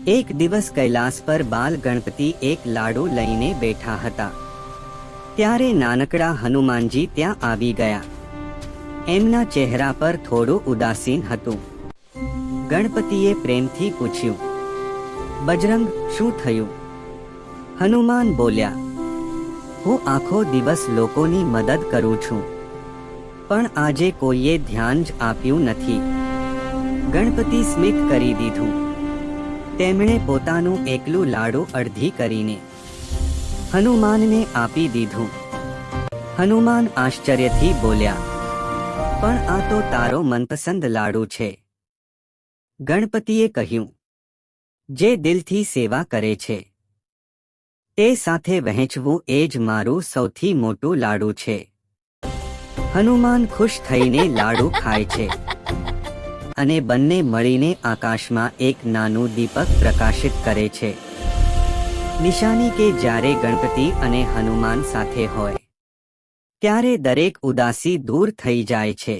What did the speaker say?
એક દિવસ કૈલાસ પર બાલ ગણપતિ એક લાડુ લઈને બેઠા હતા। ત્યારે નાનકડા હનુમાનજી ત્યાં આવી ગયા। એમના ચહેરા પર થોડું ઉદાસીન હતું। ગણપતિએ પ્રેમથી પૂછ્યું, બજરંગ, શું થયું? હનુમાન બોલ્યા, હું આખો દિવસ લોકોની મદદ કરું છું, પણ આજે કોઈએ ધ્યાન જ આપ્યું નથી। ગણપતિ સ્મિત કરી દીધું। તેમણે પોતાનું એકલું લાડુ અડધી કરીને હનુમાનને આપી દીધું। હનુમાન આશ્ચર્યથી બોલ્યા, પણ આ તો તારો મનપસંદ લાડુ છે। ગણપતિએ કહ્યું, જે દિલથી સેવા કરે છે તે સાથે વહેંચવું એ જ મારું સૌથી મોટું લાડુ છે। હનુમાન ખુશ થઈને લાડુ ખાય છે અને બંને મળીને આકાશમાં એક નાનું દીપક પ્રકાશિત કરે છે। નિશાની કે જ્યારે ગણપતિ અને હનુમાન સાથે હોય ત્યારે દરેક ઉદાસી દૂર થઈ જાય છે।